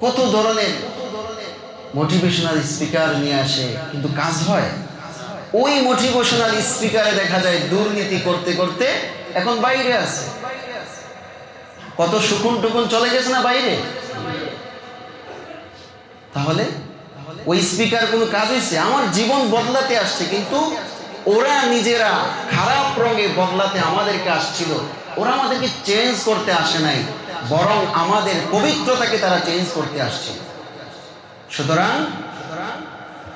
কত ধরনের motivational speaker নিয়ে আসে, কিন্তু কাজ হয়? ওই মোটিভেশনাল স্পিকারে দেখা যায় দুর্নীতি করতে করতে এখন বাইরে আছে। কত সুকুন টুকুন চলে গেছে না বাইরে? তাহলে ওই স্পিকার কোনো কাজ হয়েছে? আমার জীবন বদলাতে আসছে, কিন্তু ওরা নিজেরা খারাপ রঙে বদলাতে আমাদেরকে আসছিল। ওরা আমাদেরকে চেঞ্জ করতে আসে নাই, বরং আমাদের পবিত্রতাকে তারা চেঞ্জ করতে আসছে। সুতরাং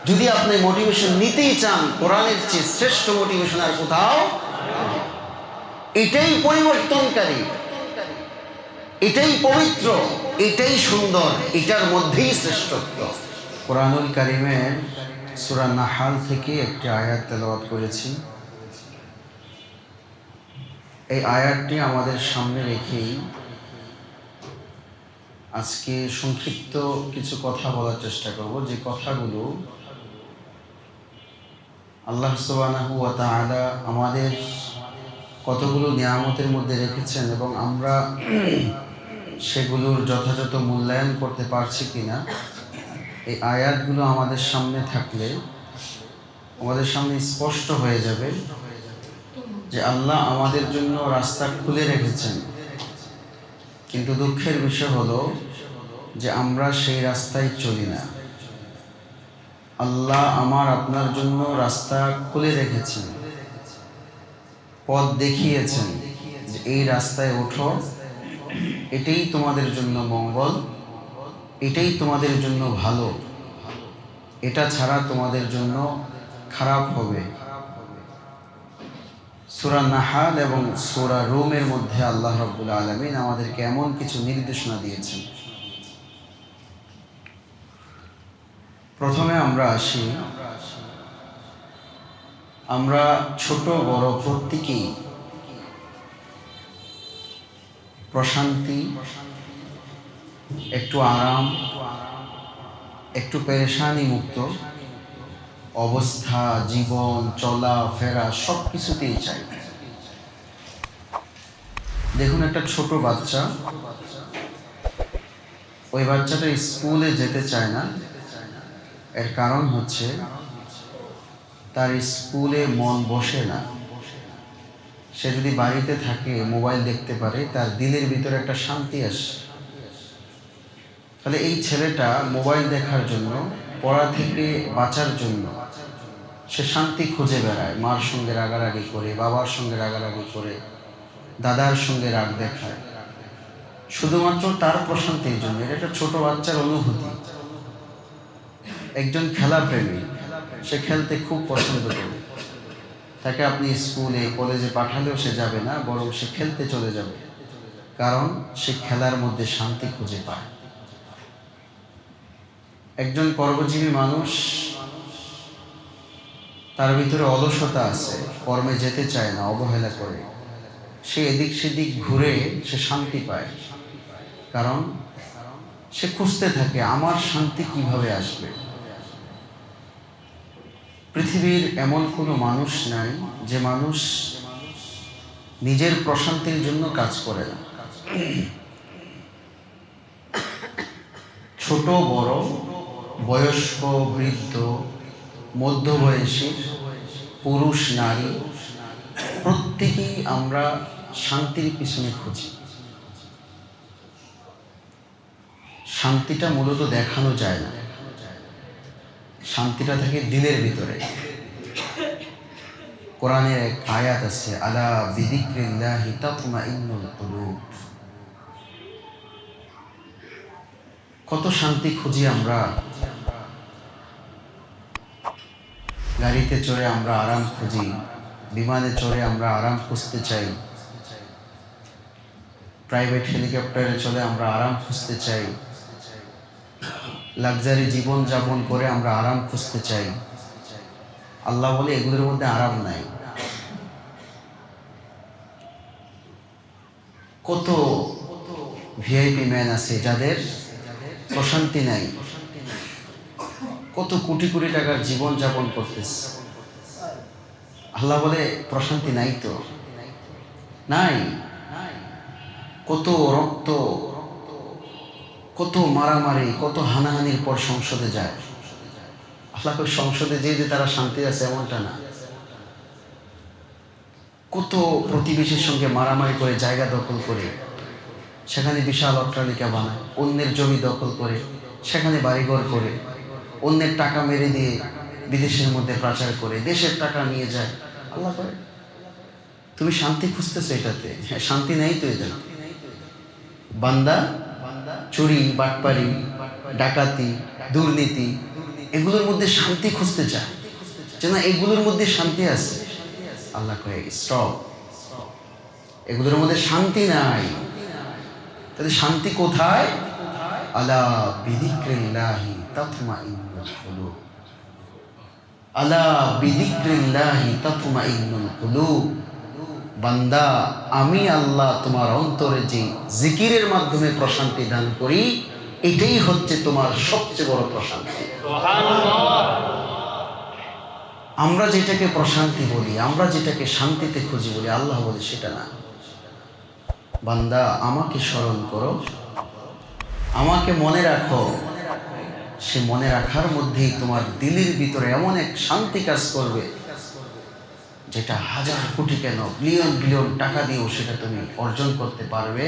যদি আপনি মোটিভেশন নিতেই চান, কোরআনের চেয়ে শ্রেষ্ঠ মোটিভেশন আর কোথাও। এটাই পরিবর্তনকারী, এটাই পবিত্র, এটাই সুন্দর, এটার মধ্যেই শ্রেষ্ঠত্ব। কোরআনুল কারীমের সূরা নাহাল থেকে একটি আয়াত তেলাওয়াত করেছি। এই আয়াতটি আমাদের সামনে রেখেই আজকে সংক্ষিপ্ত কিছু কথা বলার চেষ্টা করব, যে কথাগুলো আল্লাহ সুবহানাহু ওয়া তাআলা আমাদের কতগুলো নিয়ামতের মধ্যে রেখেছেন এবং আমরা সেগুলোর যথাযথ মূল্যায়ন করতে পারছি কিনা। এই আয়াতগুলো আমাদের সামনে থাকলে আমাদের সামনে স্পষ্ট হয়ে যাবে যে আল্লাহ আমাদের জন্য রাস্তা খুলে রেখেছেন, কিন্তু দুঃখের বিষয় হলো যে আমরা সেই রাস্তায় চলি না। আল্লাহ আমার আপনার জন্য রাস্তা খুলে রেখেছেন, পথ দেখিয়েছেন যে এই রাস্তায় ওঠো, এটাই তোমাদের জন্য মঙ্গল, এটাই তোমাদের জন্য ভালো, এটা ছাড়া তোমাদের জন্য খারাপ হবে। সূরা নাহাল এবং সূরা রুমের মধ্যে আল্লাহ রাব্বুল আলামিন আমাদেরকে এমন কিছু নির্দেশনা দিয়েছেন। প্রথমে আমরা আসি, আমরা ছোট বড় প্রত্যেকেই প্রশান্তি, একটু আরাম, একটু পেরেশানি মুক্ত অবস্থা, জীবন চলা ফেরা সব কিছুতেই চাই। দেখুন, একটা ছোট বাচ্চা, ওই বাচ্চাটা স্কুলে যেতে চায় না। এর কারণ হচ্ছে তার স্কুলে মন বসে না। সে যদি বাড়িতে থাকে, মোবাইল দেখতে পারে, তার দিলের ভিতরে একটা শান্তি আসে। তাহলে এই ছেলেটা মোবাইল দেখার জন্য, পড়া থেকে বাঁচার জন্য সে শান্তি খুঁজে বেড়ায়, মার সঙ্গে রাগারাগি করে, বাবার সঙ্গে রাগারাগি করে, দাদার সঙ্গে রাগ দেখায়, শুধুমাত্র তার প্রশান্তির জন্য। এটা একটা ছোট বাচ্চার অনুভূতি। একজন খেলা প্রেমী, সে খেলতে খুব পছন্দ করে, তাকে আপনি স্কুলে কলেজে পাঠালেও সে যাবে না, বরং সে খেলতে চলে যাবে, কারণ সে খেলার মধ্যে শান্তি খুঁজে পায়। একজন কর্মজীবী মানুষ, তার ভিতরে অলসতা আছে, কর্মে যেতে চায় না, অবহেলা করে, সে এদিক সেদিক ঘুরে সে শান্তি পায়, কারণ সে খুঁজতে থাকে আমার শান্তি কিভাবে আসবে। পৃথিবীর এমন কোনো মানুষ নাই যে মানুষ নিজের প্রশান্তির জন্য কাজ করে না। ছোট বড়, বয়স্ক বৃদ্ধ, মধ্যবয়সী, পুরুষ নারী, প্রত্যেকেই আমরা শান্তির পিছনে খুঁজি। শান্তিটা মূলত দেখানো যায় না, শান্তিটা থাকে দিলের ভিতরে। কোরআনের এক আয়াত আছে, আলা বিযিকরিল্লাহি তাতমাইন্নুল কুলুব। কত শান্তি খুঁজি আমরা। গাড়িতে চড়ে আমরা আরাম খুঁজি, বিমানে চড়ে আমরা আরাম খুঁজতে চাই, প্রাইভেট হেলিকপ্টারে চলে আমরা আরাম খুঁজতে চাই, লাক্সারি জীবন যাপন করে আমরা আরাম খুঁজতে চাই। আল্লাহ বলে এগুলোর মধ্যে আরাম নাই। কত ভিআইপি ম্যান আছে যাদের প্রশান্তি নাই, কত কোটি কোটি টাকার জীবন যাপন করতেছে। আল্লাহ বলে প্রশান্তি নাই তো নাই। কত রক্ত কত মারামারি, কত হানাহানির পর সংসদে যায়। আল্লাহ কই সংসদে যে তারা শান্তি আছে এমনটা না। কত প্রতিবেশীর সঙ্গে মারামারি করে জায়গা দখল করে সেখানে বিশাল অট্টালিকা বানায়, অন্যের জমি দখল করে সেখানে বাড়িঘর করে, অন্যের টাকা মেরে দিয়ে বিদেশের মধ্যে পাচার করে দেশের টাকা নিয়ে যায়। আল্লাহ করে তুমি শান্তি খুঁজতেছো এটাতে? হ্যাঁ, শান্তি নেই তো এদের। বান্দা চুরি, বাটপারি, ডাকাতি, দুর্নীতি এগুলোর মধ্যে শান্তি খুঁজতে চায় যে না এগুলোর মধ্যে শান্তি আছে। আল্লাহ কয়ে স্টপ, এগুলোর মধ্যে শান্তি নাই। তাহলে শান্তি কোথায়? আলা বিযিকরিল্লাহি তাতমাইন্নুল কুলুব, আলা বিযিকরিল্লাহি তাতমাইন্নুল কুলুব। বান্দা, আমি আল্লাহ তোমার অন্তরে যে জিকিরের মাধ্যমে প্রশান্তি দান করি, এটাই হচ্ছে তোমার সবচেয়ে বড় প্রশান্তি। আমরা যেটাকে প্রশান্তি বলি, আমরা যেটাকে শান্তিতে খুঁজি বলি, আল্লাহ বলে সেটা না। বান্দা, আমাকে স্মরণ করো, আমাকে মনে রাখো। সে মনে রাখার মধ্যেই তোমার দিলের ভিতরে এমন এক শান্তি কাজ করবে যেটা হাজার কোটি কেন বিলিয়ন বিলিয়ন টাকা দিয়েও সেটা তুমি অর্জন করতে পারবে।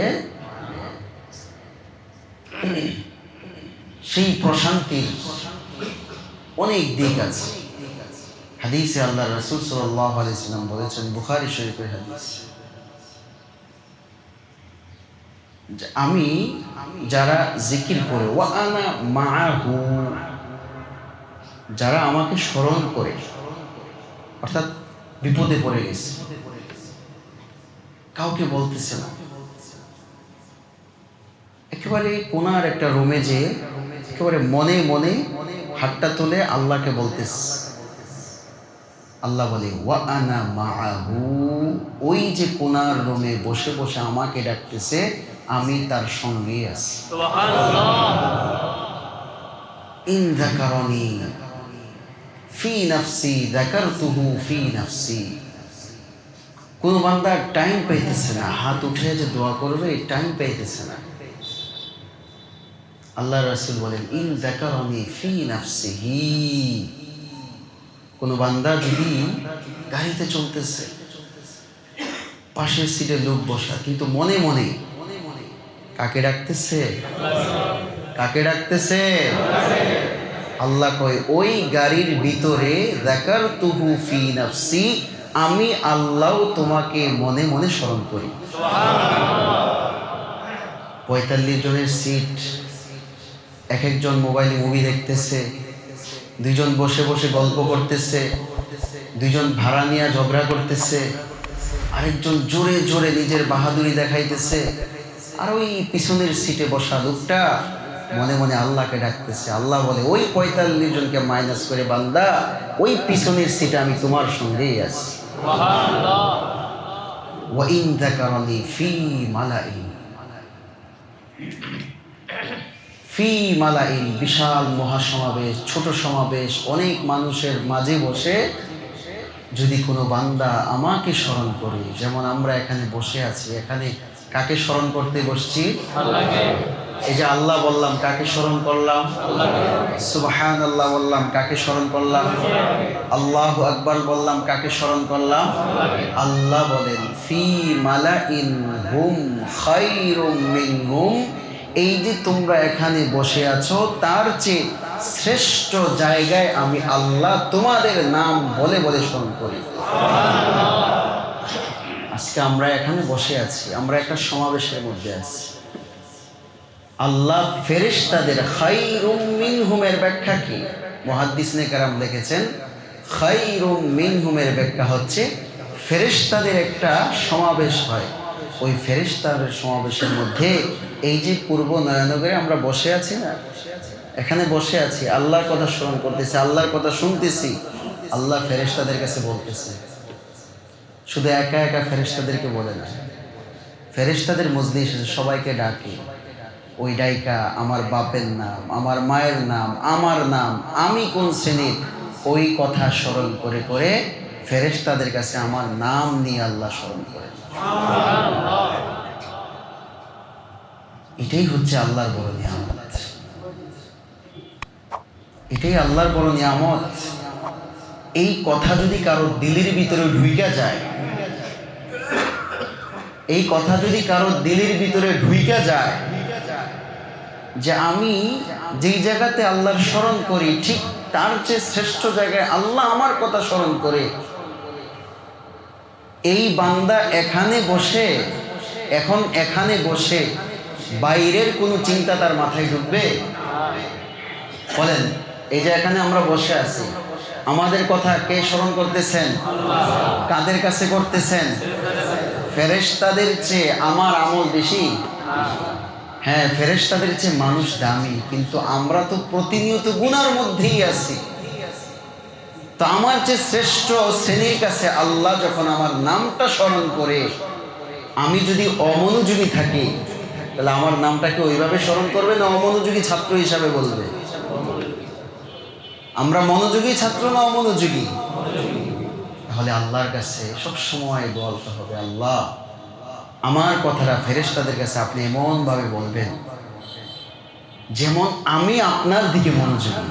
সেই প্রশান্তির অনেক দিক আছে। হাদিসে আল্লাহ রাসূল সাল্লাল্লাহু আলাইহি ওয়াসাল্লাম বলেছেন, বুখারী শরীফের হাদিস, আমি যারা জিকির করে ওয়া আনা মাআহু, যারা আমাকে স্মরণ করে, অর্থাৎ বিপদে পড়ে গেছে, কাউকে বলতেছে না, একেবারে কোনার একটা রুমে যে একেবারে মনে মনে হাতটা তুলে আল্লাহকে বলতেছে। আল্লাহ বলে ওয়া আনা মাআহু, ওই যে কোনার রুমে বসে বসে আমাকে ডাকতেছে, আমি তার সঙ্গে আছি। ইন যাকারানি ফি নাফসি যাকারতুহু ফি নাফসি। কোন বান্দা টাইম পাইতেছে না, হাত উঠে যে দোয়া করবে টাইম পাইতেছে না। আল্লাহ রাসূল বলেন ইন যাকারানি ফি নাফসিহি। কোন বান্দা যদি গাড়িতে চলতেছে, পাশের সিটে লোক বসা, কিন্তু মনে মনে কাকে ডাকতেছে? কাকে ডাকতেছে? আল্লাহ কয় ওই গাড়ির ভিতরে যাকারতুহু ফি নাফসি, আমি আল্লাহ তোমাকে মনে মনে স্মরণ করি। ৪৫ জনের সিট, এক একজন মোবাইলে মুভি দেখতেছে, দুইজন বসে বসে গল্প করতেছে, দুইজন ভাড়া নিয়ে ঝগড়া করতেছে, আরেকজন জোরে জোরে নিজের বাহাদুরি দেখাইতেছে, আর ওই পিছনের সিটে বসা লোকটা মনে মনে আল্লাহকে ডাকতেছে। আল্লাহ বলে ওই ৪৫ জনকে মাইনাস করে বান্দা, ওই পিছনের সিটে আমি তোমার সঙ্গেই আছি। ওয়া ইন যাকারানি ফি মালাইন, ফি মালাইন, বিশাল মহাসমাবেশ, ছোট সমাবেশ, অনেক মানুষের মাঝে বসে যদি কোনো বান্দা আমাকে স্মরণ করে, যেমন আমরা এখানে বসে আছি, এখানে কাকে স্মরণ করতে বসছি? আল্লাহকে। এই যে আল্লাহ বললাম, কাকে স্মরণ করলাম? আল্লাহকে। সুবহানাল্লাহ বললাম, কাকে স্মরণ করলাম? আল্লাহু আকবার বললাম, কাকে স্মরণ করলাম? আল্লাহকে। আল্লাহ বলেন ফি মালাইন হুম খায়রুম মিনহুম, এই যে তোমরা এখানে বসে আছো তার চেয়ে শ্রেষ্ঠ জায়গায় আমি আল্লাহ তোমাদের নাম বলে বলে স্মরণ করি। আজকে আমরা এখানে বসে আছি, আমরা একটা সমাবেশের মধ্যে আছি। আল্লাহ ফেরেশতাদের খায়রুম মিনহুমের ব্যাখ্যা কি? মুহাদ্দিসনে কেরাম লিখেছেন খায়রুম মিনহুমের ব্যাখ্যা হচ্ছে ফেরেশতাদের একটা সমাবেশ হয়, ওই ফেরেশতাদের সমাবেশের মধ্যে এই যে পূর্ব নয়নগরে আমরা বসে আছি না, এখানে বসে আছি, আল্লাহর কথা স্মরণ করতেছি, আল্লাহর কথা শুনতেছি, আল্লাহ ফেরেশতাদের কাছে বলতেছে। শুধু একা একা ফেরেশতাদেরকে বলে না, ফেরেশতাদের মজলিস সবাইকে ডাকে, ওই ডাইকা আমার বাপের নাম, আমার মায়ের নাম, আমার নাম, আমি কোন শ্রেণীর, ওই কথা স্মরণ করে করে ফেরেশতাদের কাছে আমার নাম নিয়ে আল্লাহ স্মরণ করে। এটাই হচ্ছে আল্লাহর বড় নিয়ামত। এটাই আল্লাহর বড় নিয়ামত। এই কথা যদি কারো দিলের ভিতরে ঢুইকা যায়, এই কথা যদি কারো দিলের ভিতরে ঢুইকা যায় যে আমি যেই জায়গাতে আল্লাহর স্মরণ করি ঠিক তার চেয়ে শ্রেষ্ঠ জায়গায় আল্লাহ আমার কথা স্মরণ করে, এই বান্দা এখানে বসে বাইরের কোনো চিন্তা তার মাথায় ঢুকবে? বলেন, এই যে এখানে আমরা বসে আছি, আমাদের কথা কে স্মরণ করতেছেন? কাদের কাছে করতেছেন? ফেরেশতাদের চেয়ে আমার আমল বেশি? হ্যাঁ, ফেরেশতাদের চেয়ে মানুষ দামি, কিন্তু আমরা তো প্রতিনিয়ত গুনার মধ্যেই আছি। তো আমার চেয়ে শ্রেষ্ঠ শ্রেণীর কাছে আল্লাহ যখন আমার নামটা স্মরণ করে, আমি যদি অমনোযোগী থাকি তাহলে আমার নামটাকে ওইভাবে স্মরণ করবে না অমনোযোগী ছাত্র হিসাবে বলবে? আমরা মনোযোগী ছাত্র না অমনোযোগী? তাহলে আল্লাহর কাছে সবসময় বলতে হবে, আল্লাহ আমার কথাটা ফেরেশতাদের কাছে আপনি এমনভাবে বলবেন যেমন আমি আপনার দিকে মনোযোগী।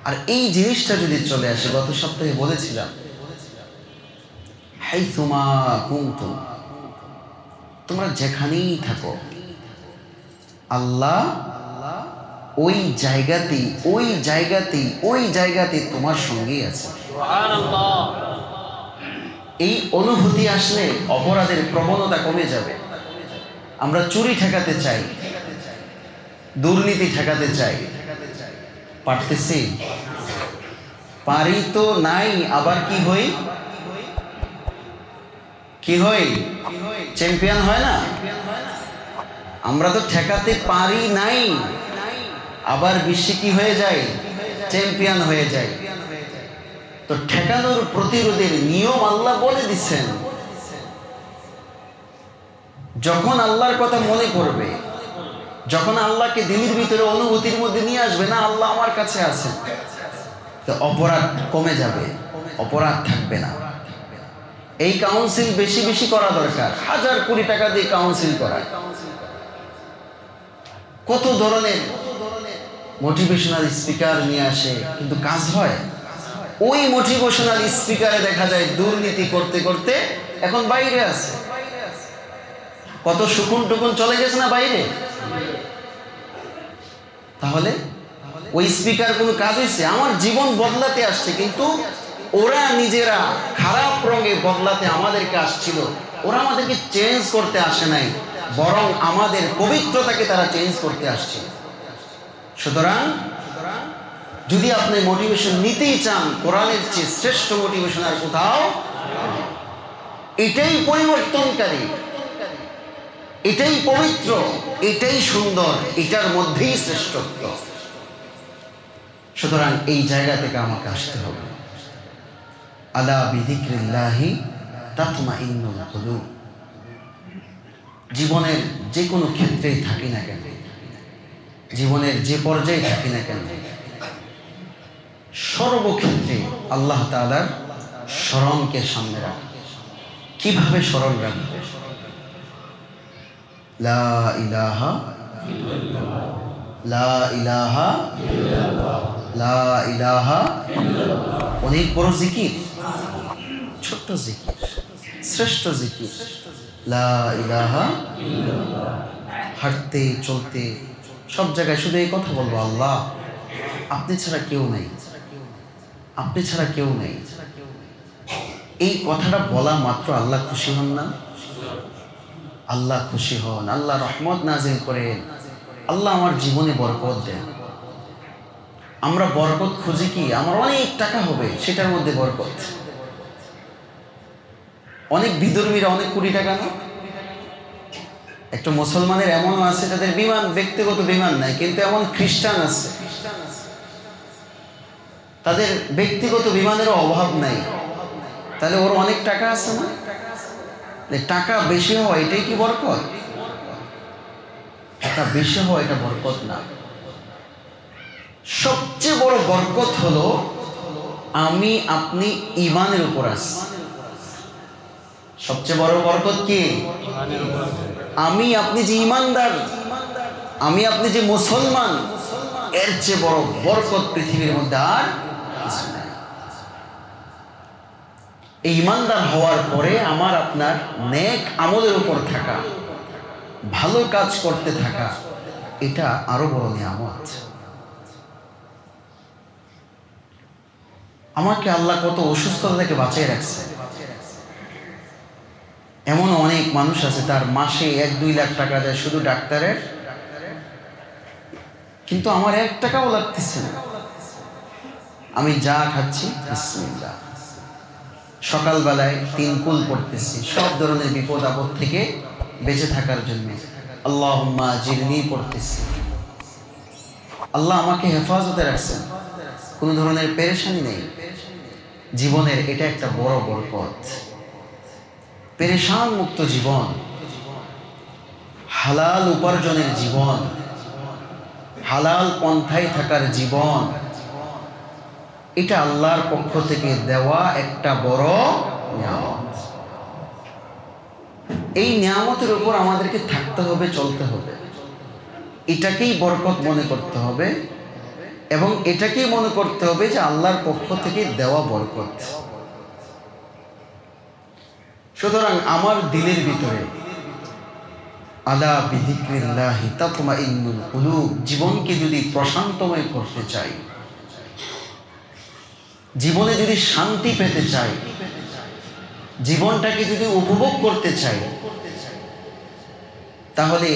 আর এই জিনিসটা যদি চলে আসে, গত সপ্তাহে বলেছিলাম, হাইথুমা কুনতুম, তোমরা যেখানেই থাকো আল্লাহ ওই জায়গাতেই তোমার সঙ্গেই আছে। এই অনুভূতি আসলে অপরাধের প্রবণতা কমে যাবে। আমরা চুরি ঠেকাতে চাই, দুর্নীতি ঠেকাতে চাই, পারতেছি? পারি তো নাই, আবার কি হই চ্যাম্পিয়ন হয় না? আমরা তো ঠেকাতে পারি নাই, আবার বিশ্বে কি হয়ে যায়? চ্যাম্পিয়ন হয়ে যায়। তো ঠেকানোর প্রতিরোধের নিয়ম আল্লাহ বলে দিচ্ছেন। যখন আল্লাহর কথা মনে পড়বে, যখন আল্লাহকে দিলের ভিতরে অনুভূতির মধ্যে নিয়ে আসবে, না আল্লাহ আমার কাছে আছেন, তো অপরাধ কমে যাবে, অপরাধ থাকবে না। এই কাউন্সিল বেশি বেশি করা দরকার। 1000 কোটি টাকা দিয়ে কাউন্সিল করা, কত ধরনের মোটিভেশনাল স্পিকার নিয়ে আসে, কিন্তু কাজ হয়? ওই মোটিভেশনাল স্পিকারে দেখা যায় দুর্নীতি করতে করতে এখন বাইরে আছে। কত সুকুন টুকুন চলে গেছে না বাইরে? তাহলে ওই স্পিকার কোনো কাজ হয়েছে? আমার জীবন বদলাতে আসছে, কিন্তু ওরা নিজেরা খারাপ রঙে বদলাতে আমাদেরকে আসছিল। ওরা আমাদেরকে চেঞ্জ করতে আসে নাই, বরং আমাদের পবিত্রতাকে তারা চেঞ্জ করতে আসছে। সুতরাং যদি আপনি মোটিভেশন নিতেই চান, কোরআনের চেয়ে শ্রেষ্ঠ মোটিভেশন আর কোথাও। এটাই পরিবর্তনকারী, এটাই পবিত্র, এটাই সুন্দর, এটার মধ্যেই শ্রেষ্ঠত্ব। সুতরাং এই জায়গা থেকে আমাকে আসতে হবে। আলা বিযিকরিল্লাহি তাতমাইন্নুল কুলুব। জীবনের যে কোনো ক্ষেত্রেই থাকি না কেন, জীবনের যে পর্যায়ে থাকি না কেন, সর্বক্ষেত্রে আল্লাহ তাআলার স্মরণকে সামনে রাখা। কিভাবে স্মরণ রাখবে? লা ইলাহা ইল্লাল্লাহ, লা ইলাহা ইল্লাল্লাহ, লা ইলাহা ইল্লাল্লাহ। অনেক বড় জিকির, ছোট্ট জিকির, শ্রেষ্ঠ জিকির লা ইলাহা ইল্লাল্লাহ। হাঁটতে চলতে সব জায়গায় শুধু এই কথা বলবো, আল্লাহ আপনি ছাড়া কেউ নেই, আপনি ছাড়া কেউ নেই। এই কথাটা বলা মাত্র আল্লাহ খুশি হন না? আল্লাহ খুশি হন, আল্লাহ রহমত নাজিল করেন, আল্লাহ আমার জীবনে বরকত দেন। আমরা বরকত খুঁজি কি? আমার অনেক টাকা হবে, সেটার মধ্যে বরকত। অনেক বিধর্মীরা অনেক কোটি টাকা না? একটা মুসলমানের এমনও আছে যাদের ব্যক্তিগত বিমান নাই, কিন্তু এমন খ্রিস্টান আছে তাদের ব্যক্তিগত বিমানেরও অভাব নাই। তাহলে ওর অনেক টাকা আছে না? টাকা বেশি হওয়া এটাই কি বরকত? টাকা বেশি হওয়া এটা বরকত না। সবচেয়ে বড় বরকত হলো আমি আপনি ঈমানের উপর আছি। সবচেয়ে বড় বরকত কি? আমি আপনি যে ঈমানদার, আমি আপনি যে মুসলমান, এর চেয়ে বড় বরকত পৃথিবীর মধ্যে আর কিছু নাই। এই ঈমানদার হওয়ার পরে আমার আপনার নেক আমলের উপর থাকা, ভালো কাজ করতে থাকা, এটা আরো বড় নিয়ামত। আমাকে আল্লাহ কত অসুস্থতা থেকে বাঁচিয়ে রাখছে। এমন অনেক মানুষ আছে তার মাসে 1-2 লাখ টাকা দেয় শুধু ডাক্তারের, কিন্তু আমার 1 টাকাও লাগতেছে না। আমি যা খাচ্ছি বিসমিল্লাহ, সকালবেলায় 3 কুল পড়তেছি সব ধরনের বিপদ আপদ থেকে বেঁচে থাকার জন্য, আল্লাহুম্মা জিরনি পড়তেছি। আল্লাহ আমাকে হেফাজতে রাখছেন, কোনো ধরনের পেরেশানি নেই জীবনের। এটা একটা বড় বরকত। পেরেশান মুক্ত জীবন, হালাল উপার্জনের জীবন, হালাল পন্থায় থাকার জীবন, এটা আল্লাহর পক্ষ থেকে দেওয়া একটা বড় নিয়ামত। এই নিয়ামতের উপর আমাদেরকে থাকতে হবে, চলতে হবে, এটাকেই বরকত মনে করতে হবে এবং এটাকেই মনে করতে হবে যে আল্লাহর পক্ষ থেকে দেওয়া বরকত। সুতরাং আমার দিলের ভিতরে আলা বিযিকরিল্লাহি তাতমাইন্নুল কুলুব, জীবনকে যদি প্রশান্তময় করতে চাই, জীবনে যদি শান্তি পেতে চাই, জীবনটাকে যদি উপভোগ করতে চাই, তাহলে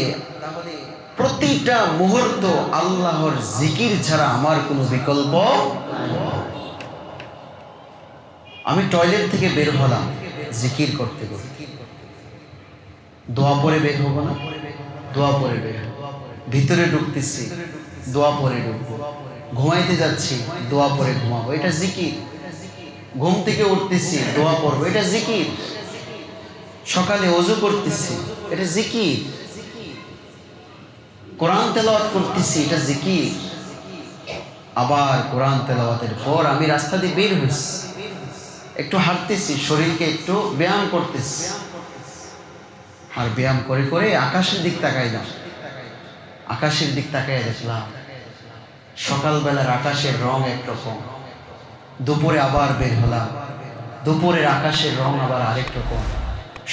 প্রতিটা মুহূর্ত আল্লাহর জিকির ছাড়া আমার কোনো বিকল্প। আমি টয়লেট থেকে বের হলাম জিকির করতে করতে, দোয়া পরে বের হবো না? দোয়া পরে বের হবো। ভিতরে ঢুকতেছি, দোয়া পরে ঢুকবো। ঘুমাইতে যাচ্ছি, দোয়া পরে ঘুমাবো, এটা জিকির। ঘুম থেকে উঠতেছি, দোয়া পড়বো, এটা জিকির। সকালে ওযু করতেছি, এটা জিকির। কোরআন তেলাওয়াত করতেছি, এটা জিকির। আবার কোরআন তেলাওয়াতের পর আমি রাস্তা দিয়ে বের হইছি, একটু হাঁটতেছি, শরীরকে একটু ব্যায়াম করতেছি। আর ব্যায়াম করে করে আকাশের দিক তাকাইলাম, আকাশের দিক তাকাই দেখলাম সকালবেলার আকাশের রং একরকম, দুপুরে আবার বের হলাম, দুপুরের আকাশের রং আবার আরেক রকম,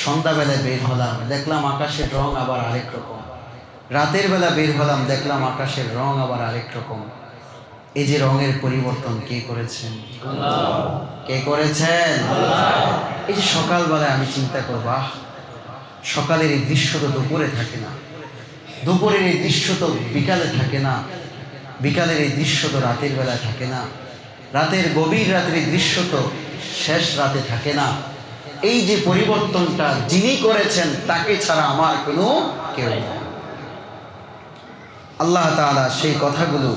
সন্ধ্যাবেলায় বের হলাম, দেখলাম আকাশের রং আবার আরেক রকম, রাতের বেলা বের হলাম, দেখলাম আকাশের রং আবার আরেক রকম। এই যে রঙের পরিবর্তন কে করেছেন? কে করেছেন? এই যে সকালবেলায় আমি চিন্তা করব, সকালের এই দৃশ্য তো দুপুরে থাকে না, দুপুরের এই দৃশ্য তো বিকালে থাকে না, বিকালের এই দৃশ্য তো রাতের বেলায় থাকে না, রাতের গভীর রাতের এই দৃশ্য তো শেষ রাতে থাকে না। এই যে পরিবর্তনটা যিনি করেছেন তাকে ছাড়া আমার কোনো কেউ নেই। আল্লাহ তাআলা সেই কথাগুলো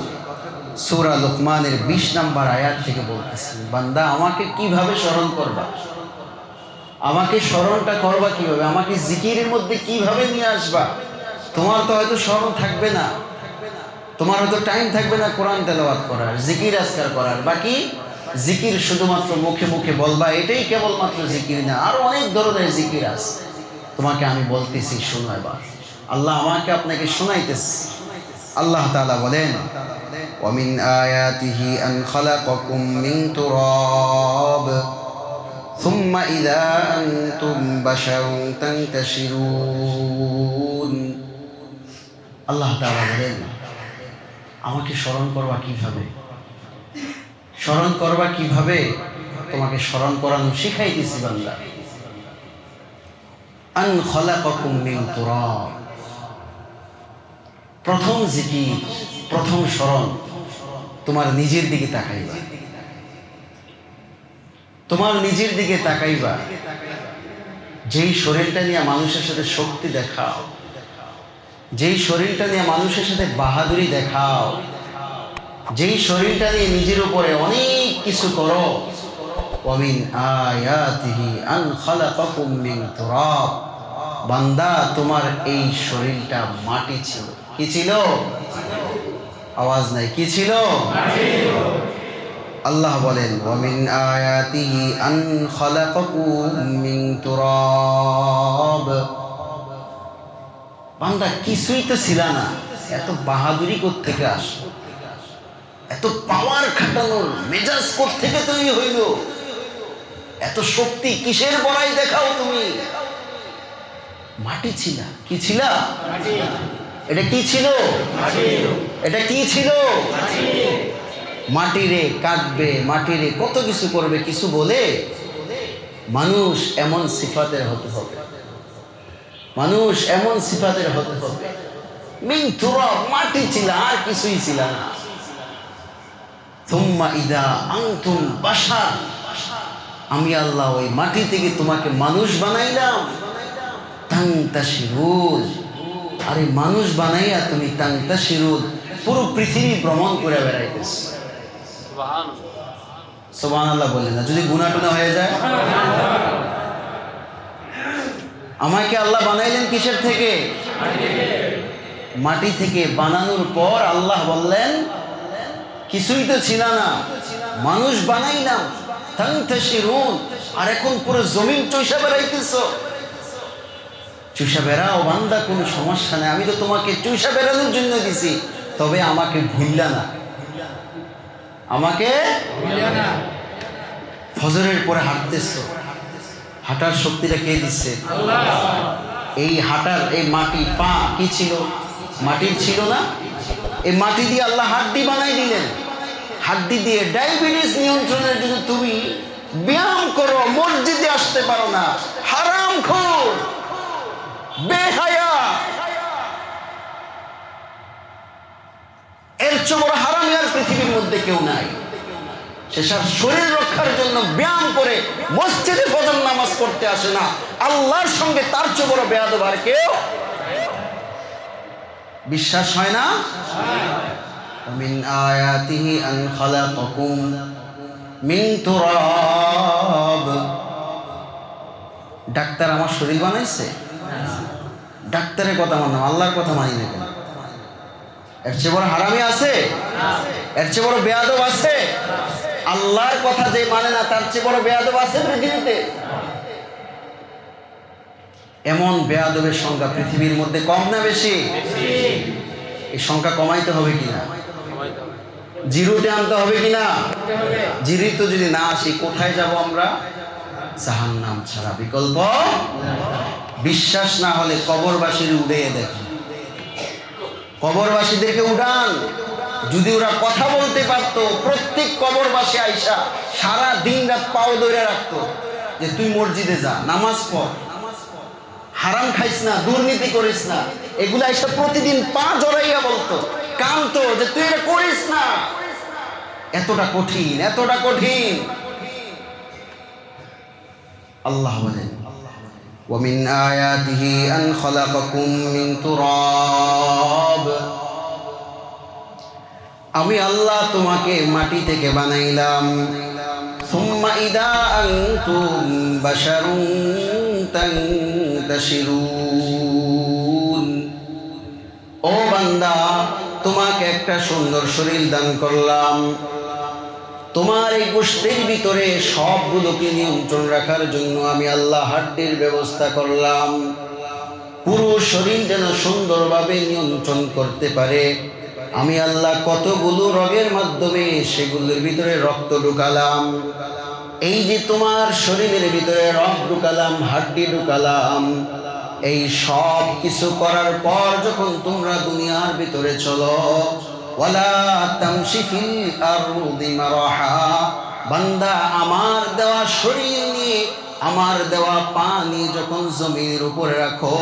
সূরা লুকমানের 20 নম্বর আয়াত থেকে বলতেছেন, বান্দা আমাকে কিভাবে স্মরণ করবা, আমাকে স্মরণটা করবা কিভাবে, আমাকে জিকিরের মধ্যে কিভাবে নিয়ে আসবা। তোমার তো হয়তো স্মরণ থাকবে না, তোমার হয়তো টাইম থাকবে না কোরআন তেলাওয়াত করার, জিকির আজকার করার। বাকি জিকির শুধুমাত্র মুখে মুখে বলবা, এটাই কেবলমাত্র জিকির না, আরো অনেক ধরনের জিকির আছে। তোমাকে আমি বলতেছি, শোনো এবার। আল্লাহ আমাকে আপনাকে শোনাইতেছে। আল্লাহ তাআলা বলেন, ওয়ামিন আয়াতিহি আন খালাকাকুম মিন তুরাব সুম্মা ইযা আনতুম বাশারুন তানতাশিরুন। আল্লাহ তাআলা বলেন, আমাকে স্মরণ করবা কিভাবে, স্মরণ করবা কিভাবে, তোমাকে স্মরণ করানো শিখাইতেছি বান্দা। আন খালাকাকুম মিন তুরাব, প্রথম জিকির, প্রথম স্মরণ তোমার নিজের দিকে তাকাইবা, তোমার নিজের দিকে তাকাইবা। যেই শরীরটা নিয়ে মানুষের সাথে শক্তি দেখাও, যেই শরীরটা নিয়ে মানুষের সাথে বাহাদুরি দেখাও, যেই শরীরটা নিয়ে নিজের উপরে অনেক কিছু করো, ওয়ামিন আয়াতিহি আন খালাকাকুম মিন তুরাব, বান্দা তোমার এই শরীরটা মাটি ছিল। কি ছিল? আওয়াজ নাই, কি ছিল? আল্লাহ বলেন, ওয়ামিন আয়াতিহি আন খালাকাকুম মিন তুরাব বান্দা কিছুই তো ছিল না, এত বাহাদুরি কোত্থেকে আসলো, এত পাওয়ার খাটানোর মেজাজ কোত্থেকে তৈরি হইল, এত শক্তি কিসের বড়াই দেখাও তুমি? মাটি ছিল। কি ছিল? এটা কি ছিল? এটা কি ছিল? মাটিরে কাটবে, মাটিরে কত কিছু করবে, কিছু বলে? মানুষ এমন সিফাতের হতে হবে, মানুষ এমন সিফাতের হতে হবে। মিন তুরাব, মাটি ছিল, আর কিছুই ছিল না। সুম্মা ইদা আনতুম বাশার, আমি আল্লাহ ওই মাটি থেকে তোমাকে মানুষ বানাইলাম। তানতাশিরুন, আরে মানুষ বানাইয়া তুমি তানতাশিরুন, পুরো পৃথিবী ভ্রমণ করে বেড়াইতেছ। সুবহানাল্লাহ বললেন না? যদি গুনাহ টুনা হয়ে যায়। আমাকে আল্লাহ বানাইলেন কিসের থেকে? মাটি থেকে। বানানোর পর আল্লাহ বললেন কিছুই তো ছিল না, মানুষ বানাইলাম। তানতাশিরুন, আর এখন পুরো জমিন চষা বেড়াইতেছ। চষা বেড়াও বান্দা, কোনো সমস্যা নেই, আমি তো তোমাকে চষা বেড়ানোর জন্য দিছি, তবে আমাকে ভুললা না, আমাকে ফজরের পরে হাঁটতেছ, হাঁটার শক্তিটা কে দিচ্ছে? এই হাঁটার, এই মাটি পা কি ছিল? মাটির ছিল না? এই মাটি দিয়ে আল্লাহ হাড্ডি বানাই দিলেন। হাড্ডি দিয়ে ডায়াবেটিস নিয়ন্ত্রণের জন্য তুমি ব্যায়াম করো, মসজিদে আসতে পারো না, হারামখোর, বেহায়া, এর চেয়ে বড় হারামি আর পৃথিবীর মধ্যে কেউ নাই। সে শরীর রক্ষার জন্য ব্যায়াম করে মসজিদে ফজর নামাজ পড়তে আসে না, আল্লাহর সঙ্গে তার চেয়ে বড় বেয়াদব আর কেউ। বিশ্বাস হয় না? মিন আয়াতিহি আন খালাকাকুম মিন তুরাব। ডাক্তার আমার শরীর বানাইছে? ডাক্তারের কথা মানলাম, আল্লাহর কথা মানি না কেন? এর চেয়ে বড় হারামি আছে? এর চেয়ে বড় বেয়াদব আছে? আল্লাহর কথা যে মানে না, তার চেয়ে বড় বেয়াদব আছে পৃথিবীতে? এমন বেয়াদবের সংখ্যা পৃথিবীর মধ্যে কম না বেশি? এই সংখ্যা কমাইতে হবে কিনা? জিরোতে আনতে হবে কিনা? জিরোতে যদি না আসি কোথায় যাব আমরা? জাহান্নাম ছাড়া বিকল্প। বিশ্বাস না হলে কবরবাসীর উড়িয়ে দেখেন, কবরবাসীদেরকে উড়ান। যদি ওরা কথা বলতে পারতো, প্রত্যেক কবরবাসী আইসা সারা দিন রাত পাও ধরে রাখতো যে তুই মসজিদে যা, নামাজ পড়, হারাম খাইস না, দুর্নীতি করিস না, এগুলা আইসা প্রতিদিন পা জড়াইয়া বলতো, কানতো যে তুই এটা করিস না। এতটা কঠিন, এতটা কঠিন। আল্লাহ বলেন ومن آياته أن خلقكم من تراب, আমি আল্লাহ তোমাকে মাটি থেকে বানাইলাম। সুম্মা ইদা আনতুম বাশারুন তানতাশিরুন, ও বান্দা তোমাকে একটা সুন্দর শরীর দান করলাম, তোমার এই গোষ্ঠীর ভিতরে সবগুলোকে নিয়ন্ত্রণ রাখার জন্য আমি আল্লাহ হাড্ডির ব্যবস্থা করলাম। পুরো শরীর যেন সুন্দরভাবে নিয়ন্ত্রণ করতে পারে, আমি আল্লাহ কতগুলো রোগের মাধ্যমে সেগুলোর ভিতরে রক্ত ঢুকালাম। এই যে তোমার শরীরের ভিতরে রক্ত ঢুকালাম, হাড্ডি ঢুকালাম, এই সব কিছু করার পর যখন তোমরা দুনিয়ার ভিতরে চলো, ওয়ালা তামশি ফিল আরদি মারহা, বান্দা আমার দেওয়া শরীর নিয়ে, আমার দেওয়া পা নিয়ে যখন জমির উপরে রাখো,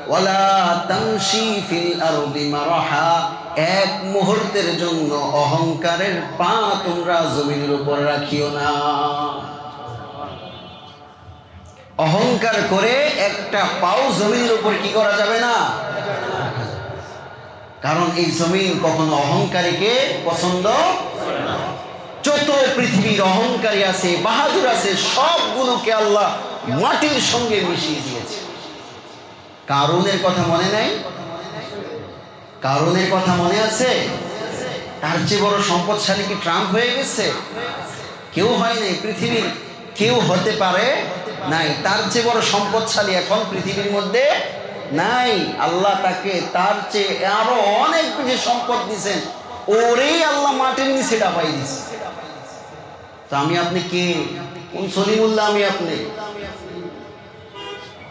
ওয়ালা তামশি ফিল আরদি মারহা, এক মুহূর্তের জন্য অহংকারের পা তোমরা জমিনের উপর রাখিও না। অহংকার করে একটা পাও জমিনের উপর কি করা যাবে না, কারণ এই জমিন কখনো অহংকারীকে পছন্দ করে না। যত পৃথিবীর অহংকারী আছে, বাহাদুর আছে, সবগুলোকে আল্লাহ মাটির সঙ্গে মিশিয়ে দিয়েছে। কারুনের কথা মনে নাই? কারুনের কথা মনে আছে? তার চেয়ে বড় সম্পদশালী কি ট্রাম্প হয়ে গেছে? কেউ হয় নাই, পৃথিবীর কেউ হতে পারে নাই। তার চেয়ে বড় সম্পদশালী এখন পৃথিবীর মধ্যে নাই, আল্লাহ তাকে তার চেয়ে আরো অনেক বেশি সম্পদ দিয়েছেন, ওরেই আল্লাহ মাটির নিচে ডাবাই দিছে। তো আমি আপনি কে? কোন সলিমুল্লাহ?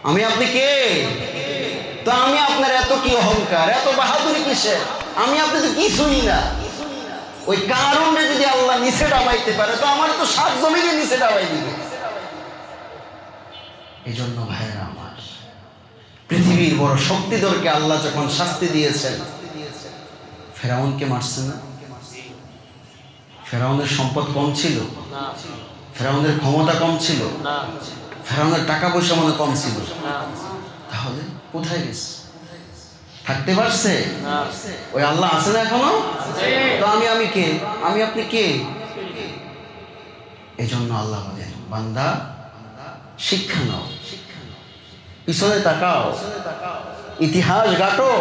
আমি আপনি কে? তো আমি আপনার এত কি অহংকার, এত বাহাদুরি কিসের? আমি আপনি তো কিছুই না। ওই কারণে যদি আল্লাহ নিচে ডাবাইতে পারে, তো আমার তো সাত জমিনে নিচে ডাবাই দিবে। এই জন্য ভাইরা আমার, পৃথিবীর বড় শক্তিধরকে আল্লাহ যখন শাস্তি দিয়েছেন, ফেরাউনকে মারছেন না? ফেরাউনের সম্পদ কম ছিল? ফেরাউনের ক্ষমতা কম ছিল? ফেরাউনের টাকা পয়সা মনে কম ছিল? তাহলে কোথায় গেছে? থাকতে পারছে? ওই আল্লাহ আছে না এখনো? তো আমি কে? আমি আপনি কে? এই জন্য আল্লাহ বলেন, বান্দা শিক্ষা নাও, পিছনে তাকাও, ইতিহাস ঘাটো,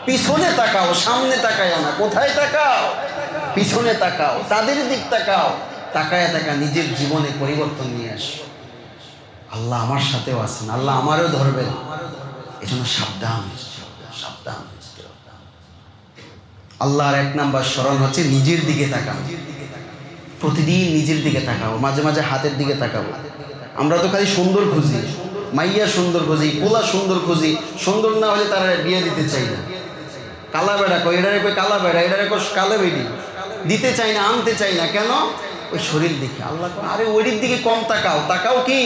পিছনে তাকাও, সামনে তাকাও না। কোথায় তাকাও? পিছনে তাকাও, তাদের দিক তাকাও, তাকায় নিজের জীবনে পরিবর্তন নিয়ে আসো। আল্লাহ আমার সাথেও আছেন, আল্লাহ আমারও ধরবেন। এই জন্য সাবধান। আল্লাহর এক নাম্বার স্মরণ হচ্ছে নিজের দিকে তাকাও। প্রতিদিন নিজের দিকে তাকাও, মাঝে মাঝে হাতের দিকে তাকাও। আমরা তো খালি সুন্দর খুঁজি, মাইয়া সুন্দর খুঁজি, পোলা সুন্দর খুঁজি, সুন্দর না হলে তারা বিয়ে দিতে চাই না। কালা বেড়া কই, এটারে কই কালা বেড়া, এটারে কই কালো বেড়ি, দিতে চাই না, আনতে চাই না। কেন? ওই শরীর দিকে। আল্লাহ আরে ওইটির দিকে কম তাকাও, তাকাও কি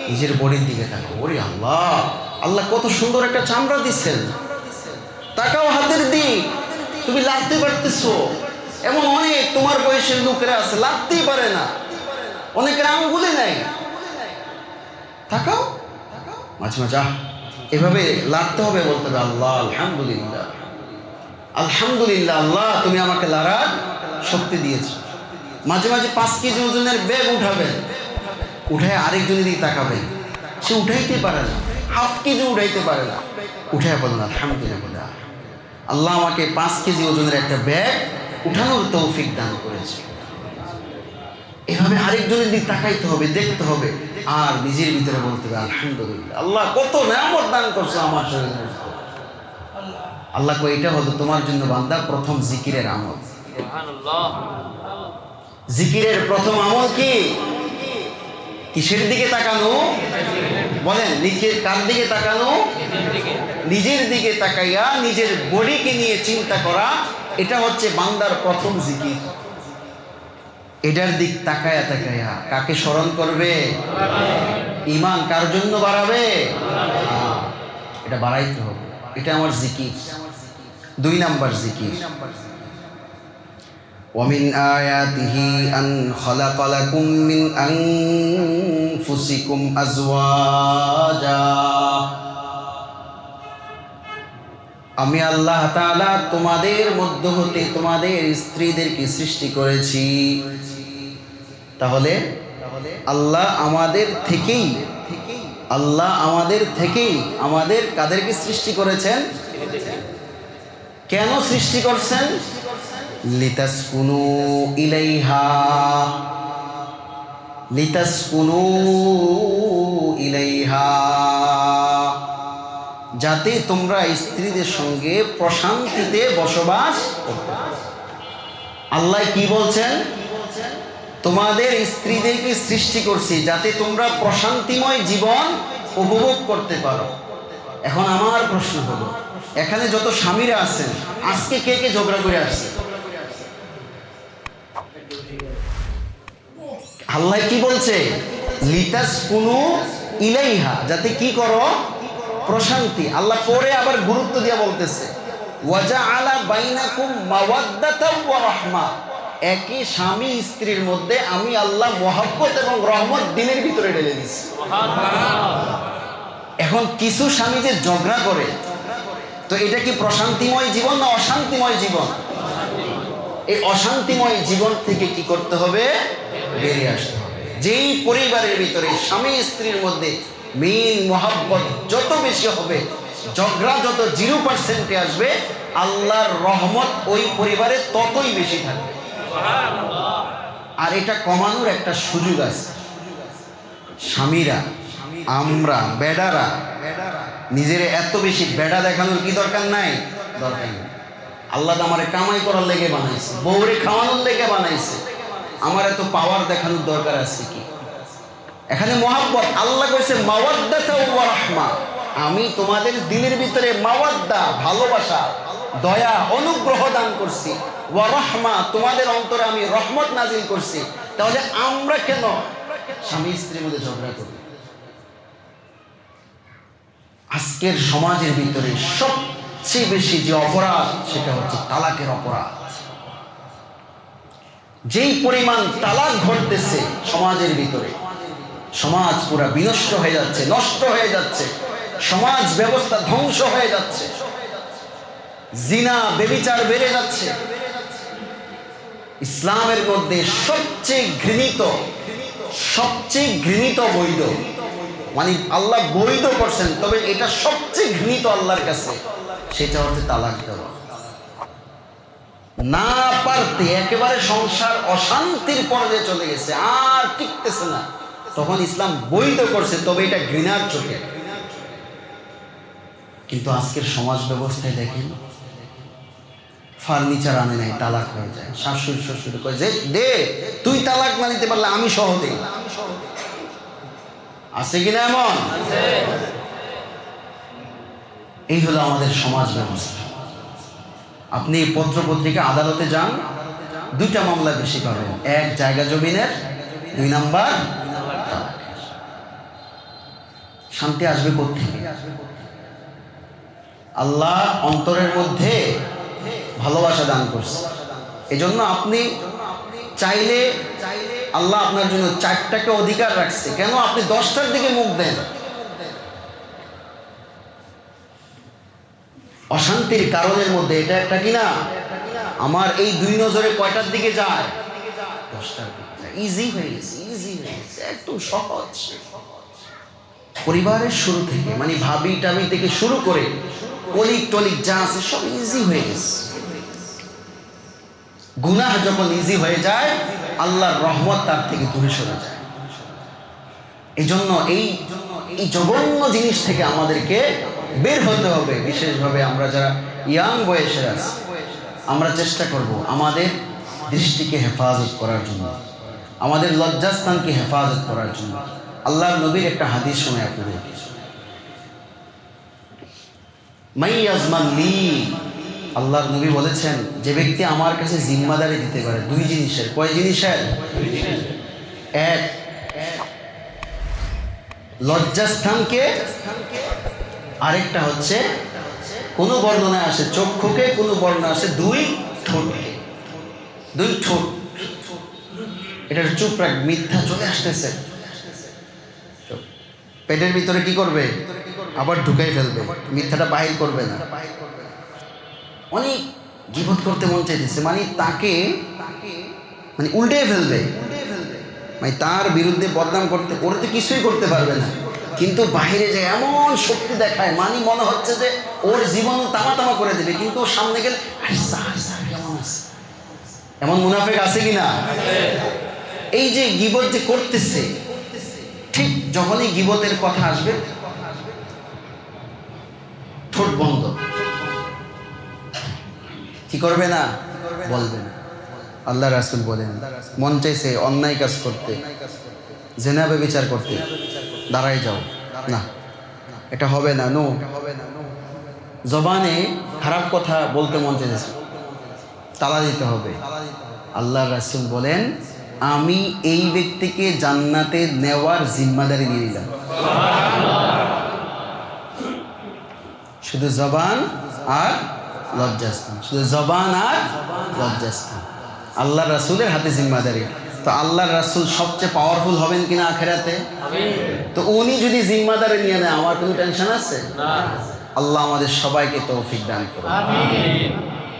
নিজের বডির দিকে তাকাও। ওরে আল্লাহ, আল্লাহ কত সুন্দর একটা চামড়া দিচ্ছেন, তাকাও হাতের দিক। তুমি লাগতে পারতেছো? এমন অনেক তোমার বয়সের লোকেরা আছে লাগতেই পারে না, অনেকের আঙ্গুলে নাই। তাকাও মাঝে মাঝে, এভাবে লাগতে হবে, বলতে হবে আল্লাহ আলহামদুলিল্লাহ, আলহামদুলিল্লাহ, আল্লাহ তুমি আমাকে লড়ার শক্তি দিয়েছো। মাঝে মাঝে 5 কেজি ওজনের ব্যাগ উঠাবেন, উঠায় আরেকজনের দিকে তাকাবেন, সে উঠাইতে পারে না, 1/2 কেজি উঠাইতে পারে না, উঠায় বলেন আলহামদুলিল্লাহ, আল্লাহ আমাকে 5 কেজি ওজনের একটা ব্যাগ উঠানোর তৌফিক দান করেছে। এভাবে আরেকজনের দিকে তাকাইতে হবে, দেখতে হবে, আর নিজের ভিতরে বলতে হবে আলহামদুলিল্লাহ, আল্লাহ কত নিয়ামত দান করছো আমার শরীরে। আল্লাহ কই এটা হলো তোমার জন্য বান্দা প্রথম জিকিরের আমল। জিকিরের প্রথম আমল কি? কিসের দিকে তাকানো? বলেন, নিজের কার দিকে তাকানো? নিজের দিকে তাকাইয়া নিজের বডিকে নিয়ে চিন্তা করা, এটা হচ্ছে বান্দার প্রথম জিকির। এটার দিক তাকায়া কাকে স্মরণ করবে? ঈমান কার জন্য বাড়াবে? এটা বাড়াইতে হবে, এটা আমার জিকির। 2 নাম্বার জিকির, ومن آياته أن خلق لكم من أنفسكم أزواجا। আমি আল্লাহ তাআলা তোমাদের মধ্য হতে তোমাদের স্ত্রীদেরকে সৃষ্টি করেছি। তাহলে আল্লাহ আমাদের থেকেই আমাদের কাদেরকে সৃষ্টি করেছেন? কেন সৃষ্টি করছেন? লিতাসকুনু ইলাইহা, যাতে তোমরা স্ত্রীদের সঙ্গে প্রশান্তিতে বসবাস করতে পারো। আল্লাহ কি বলছেন? তোমাদের স্ত্রীদেরকে সৃষ্টি করছি যাতে তোমরা প্রশান্তিময় জীবন উপভোগ করতে পারো। এখন আমার প্রশ্ন হলো, এখানে যত স্বামীরা আছেন, আজকে কে কে ঝগড়া করে আসছে? আল্লাহ কি বলছে? লিতাসকুনু ইলাইহা, যাতে কি করো? প্রশান্তি। আল্লাহ পরে আবার গুরুত্ব দিয়ে বলতেছে ওয়াজআলা বাইনাকুম মাওয়াদ্দাতাও ওয়া রাহমা, একই স্বামী স্ত্রীর মধ্যে আমি আল্লাহ মহব্বত এবং রহমত দিনের ভিতরে ঢেলে দিচ্ছি। এখন কিছু স্বামী যে ঝগড়া করে, তো এটা কি প্রশান্তিময় জীবন না অশান্তিময় জীবন? এই অশান্তিময় জীবন থেকে কি করতে হবে? বেরিয়ে আসতে হবে। যেই পরিবারের ভিতরে স্বামী স্ত্রীর মধ্যে মিল মহব্বত যত বেশি হবে, ঝগড়া যত 0% আসবে, আল্লাহর রহমত ওই পরিবারে ততই বেশি থাকবে। আর এটা কমানোর একটা সুযোগ আছে। স্বামীরা, আমরা বেডারা নিজের এত বেশি বেড়া দেখানোর কি দরকার নাই? দরকার নেই। আল্লাহ তো আমারে কামাই করার লেগে বানাইছে, বউরে খাওয়ানোর লেগে বানাইছে, আমার এত পাওয়ার দেখানোর দরকার আছে কি? এখানে মহাব্বত, আল্লাহ কইছে মাওয়াদ্দাতা ওয়া রাহমা, আমি তোমাদের দিলের ভিতরে মাওয়াদ্দা, ভালোবাসা, দয়া, অনুগ্রহ দান করছি, ওয়া রাহমা, তোমাদের অন্তরে আমি রহমত নাজিল করছি। তাহলে আমরা কেন স্বামী স্ত্রীর মধ্যে ঝগড়া করি? আজকের সমাজের ভিতরে সবচেয়ে বেশি যে অপরাধ, সেটা হচ্ছে তালাকের অপরাধ। যেই পরিমাণ তালাক ঘটতেছে সমাজের ভিতরে, সমাজ পুরা বিনষ্ট হয়ে যাচ্ছে, নষ্ট হয়ে যাচ্ছে, সমাজ ব্যবস্থা ধ্বংস হয়ে যাচ্ছে, জিনা ব্যভিচার বেড়ে যাচ্ছে। ইসলামের মধ্যে সবচেয়ে ঘৃণিত বৈধ, মানে আল্লাহ বৈধ করছেন, তবে এটা সবচেয়ে ঘৃণিত আল্লাহর কাছে, সেটা হচ্ছে তালাক দেওয়া। না পারতে একেবারে সংসার অশান্তির পর্যায়ে চলে গেছে, আর টিকতেছে না, তখন ইসলাম বৈধ করছে, তবে এটা ঘৃণার চোখে। কিন্তু আজকের সমাজ ব্যবস্থায় দেখেন, ফার্নিচার আনে নাই, তালাক হয়ে যায়। শাশুড়ি শ্বশুর কয় যে দে, তুই তালাক না দিতে পারলে আমি সহ দেই। আছে কিনা এমন? এই হলো আমাদের সমাজ ব্যবস্থা। আপনি পত্র পত্রিকা আদালতে যান, দুইটা মামলা বেশি পাবেন, এক জায়গা জমিনের, 2 নাম্বার তালাকের। শান্তি আসবে কোত্থেকে? আল্লাহ অন্তরের মধ্যে ভালোবাসা দান করছে, এজন্য আপনি চাইলে আল্লাহ আপনার জন্য 4টাকে অধিকার রাখছে, কেন আপনি 10টার দিকে মুখ দেন? অশান্তির কারণের মধ্যে এটা একটা কিনা, আমার এই 2 নজরে কয়টার দিকে যায়? 10টার দিকে যায়। ইজি হয়ে গেছে, একদম সহজ। পরিবারের শুরু থেকে, মানে ভাবি টাবি থেকে শুরু করে কলিক টলিক যা আছে সব ইজি হয়ে গেছে। গুনাহ যখন ইজি হয়ে যায়, আল্লাহর রহমত তার থেকে দূরে সরে যায়। এই জন্য এই জঘন্য জিনিস থেকে আমাদেরকে বের হতে হবে। বিশেষভাবে আমরা যারা ইয়াং বয়সের আছি, আমরা চেষ্টা করব আমাদের দৃষ্টিকে হেফাজত করার জন্য, আমাদের লজ্জাস্থানকে হেফাজত করার জন্য। আল্লাহর নবীর একটা হাদিস শুনে আপনাদের, মাই ইয়াজমান লি, আল্লাহর নবী বলেছেন, যে ব্যক্তি আমার কাছে জিম্মাদারি দিতে পারে 2 জিনিসের। কয় জিনিসের? 1 লজ্জাস্থানকে, আরেকটা হচ্ছে কোনো বর্ণনায় আসে চক্ষুকে, কোনো বর্ণনা আসে 2 ঠোঁটকে। 2 ঠোঁট, এটা চুপ রাখ, মিথ্যা চলে আসতেছে, পেটের ভিতরে কি করবে? আবার ঢুকাই ফেলবে, মিথ্যাটা বাহির করবে না। অনেক গীবত করতে মন চাইতেছে, মানে তাকে মানে উল্টে ফেলবে, মানে তার বিরুদ্ধে বদনাম করতে, ওরা তো কিছুই করতে পারবে না, কিন্তু বাহিরে যে এমন শক্তি দেখায়, মানে মনে হচ্ছে যে ওর জীবন তামা তামা করে দেবে, কিন্তু ওর সামনে গেলে কেমন আছে, এমন মুনাফিক আছে কিনা? এই যে গীবত যে করতেছে, ঠিক যখনই গীবতের কথা আসবে ঠোঁট বন্ধ, কি করবে না? বলবে না। আল্লাহ রাসূল বলেন, মন চাইছে অন্যায় কাজ করতে, জিনা ব্যভিচার করতে, দাঁড়াই যাও, না এটা হবে না, নো। জবানে খারাপ কথা বলতে মন চাইছে, তালা দিতে হবে। আল্লাহ রাসূল বলেন, আমি এই ব্যক্তিকে জান্নাতে নেওয়ার জিম্মাদারি নিয়ে নিলাম। শুধু জবান আর লজ্জাস্থান, শুধু জবান আর লজ্জাস্থান, আল্লাহ রাসূলের হাতে জিম্মাদারি। তো আল্লাহর রাসূল সবচেয়ে পাওয়ারফুল হবেন কিনা আখেরাতে? তো উনি যদি জিম্মাদারি নিয়ে নেয়, আমার কোনো টেনশন আছে? আল্লাহ আমাদের সবাইকে তৌফিক দান করুন, আমিন।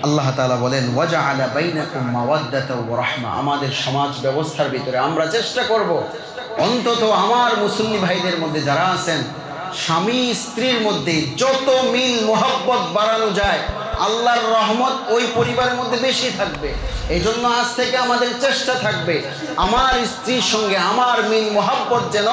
আল্লাহ তাআলা বলেন, ওয়াজআলা বাইনাকুম মাওয়াদ্দাতা ওয়া রাহমা, আমাদের সমাজ ব্যবস্থার ভিতরে আমরা চেষ্টা করব অন্তত আমার মুসলিম ভাইদের মধ্যে যারা আছেন, স্বামী স্ত্রীর মধ্যে যত মিল মোহাব্বত বাড়ানো যায় আল্লাহর রহমত ওই পরিবারের মধ্যে বেশি থাকবে। এই জন্য আজ থেকে আমাদের চেষ্টা থাকবে আমার স্ত্রীর সঙ্গে আমার মিল মোহাব্বত যেন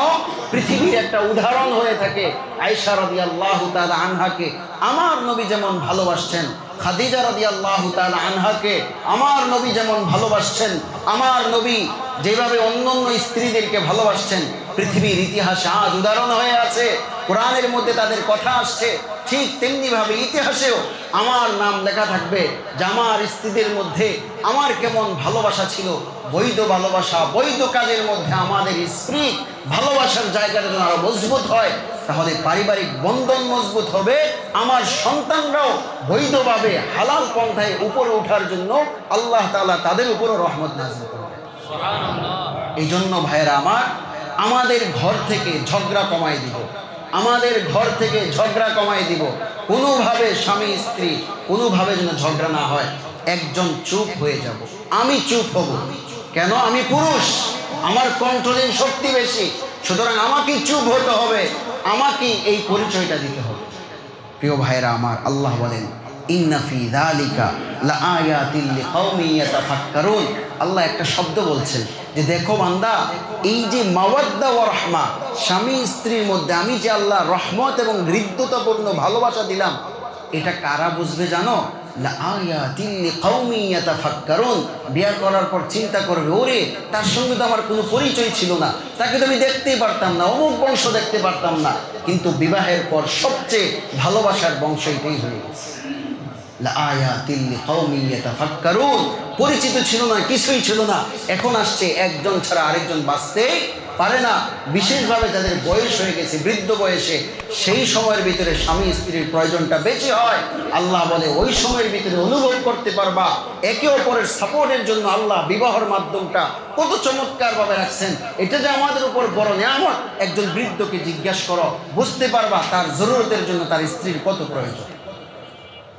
পৃথিবীর একটা উদাহরণ হয়ে থাকে। আয়েশা রাদিয়াল্লাহু তাআলা আনহাকে আমার নবী যেমন ভালোবাসছেন, খাদিজা রাদিয়াল্লাহু তাআলা আনহাকে আমার নবী যেমন ভালোবাসছেন, আমার নবী যেভাবে অন্যান্য স্ত্রীদেরকে ভালোবাসছেন, পৃথিবীর ইতিহাসে আজ উদাহরণ হয়ে আছে। কোরআনের মধ্যে তাদের কথা আসছে, ঠিক তেমনিভাবে ইতিহাসেও আমার নাম লেখা থাকবে যে আমার স্ত্রীদের মধ্যে আমার কেমন ভালোবাসা ছিল। বৈধ ভালোবাসা, বৈধ কাজের মধ্যে আমাদের স্ত্রী ভালোবাসার জায়গাটা যেন আরো মজবুত হয়, তাহলে পারিবারিক বন্ধন মজবুত হবে। আমার সন্তানরাও বৈধভাবে হালাল পন্থায় উপরে ওঠার জন্য আল্লাহ তাআলা তাদের উপরও রহমত নাযিল করবে। এই জন্য ভাইয়েরা আমার, আমাদের ঘর থেকে ঝগড়া কমাই দিব, আমাদের ঘর থেকে ঝগড়া কমাই দিব। কোনোভাবে স্বামী স্ত্রী কোনোভাবে যেন ঝগড়া না হয়। একজন চুপ হয়ে যাব, আমি চুপ হব। কেন? আমি পুরুষ, আমার কন্ট্রোলিং শক্তি বেশি, সুতরাং আমাকে চুপ হতে হবে, আমাকে এই পরিচয়টা দিতে হবে। প্রিয় ভাইরা আমার, আল্লাহ বলেন ইন্না ফি যালিকা লাআয়াতিন লিকাওমিন ইয়াতাফাক্কারুন। আল্লাহ একটা শব্দ বলছেন যে দেখো বান্দা, এই যে মাওয়াদ্দা ওয়া রাহমা, স্বামী স্ত্রীর মধ্যে আমি যে আল্লাহ রহমত এবং হৃদ্যতাপূর্ণ ভালোবাসা দিলাম, এটা কারা বুঝবে জানো? লাআয়াতিন লিকাওমিন ইয়াতাফাক্কারুন। বিয়ে করার পর চিন্তা করবে, ওরে তার সঙ্গে তো আমার কোনো পরিচয় ছিল না, তাকে তো আমি দেখতেই পারতাম না, অমুক বংশ দেখতে পারতাম না, কিন্তু বিবাহের পর সবচেয়ে ভালোবাসার বংশ এটাই হয়ে গেছে। লাআয়াতিন লিকাওমিন ইয়াতাফাক্কারুন। পরিচিত ছিল না, কিছুই ছিল না, এখন আসছে একজন ছাড়া আরেকজন বাঁচতে পারে না। বিশেষভাবে যাদের বয়স হয়ে গেছে, বৃদ্ধ বয়সে, সেই সময়ের ভিতরে স্বামী স্ত্রীর প্রয়োজনটা বেশি হয়। আল্লাহ বলে ওই সময়ের ভিতরে অনুভব করতে পারবা একে অপরের সাপোর্টের জন্য আল্লাহ বিবাহের মাধ্যমটা কত চমৎকারভাবে রাখছেন। এটা যে আমাদের উপর বড় নিয়ামত। একজন বৃদ্ধকে জিজ্ঞাসা করো, বুঝতে পারবা তার জরুরতের জন্য তার স্ত্রীর কত প্রয়োজন।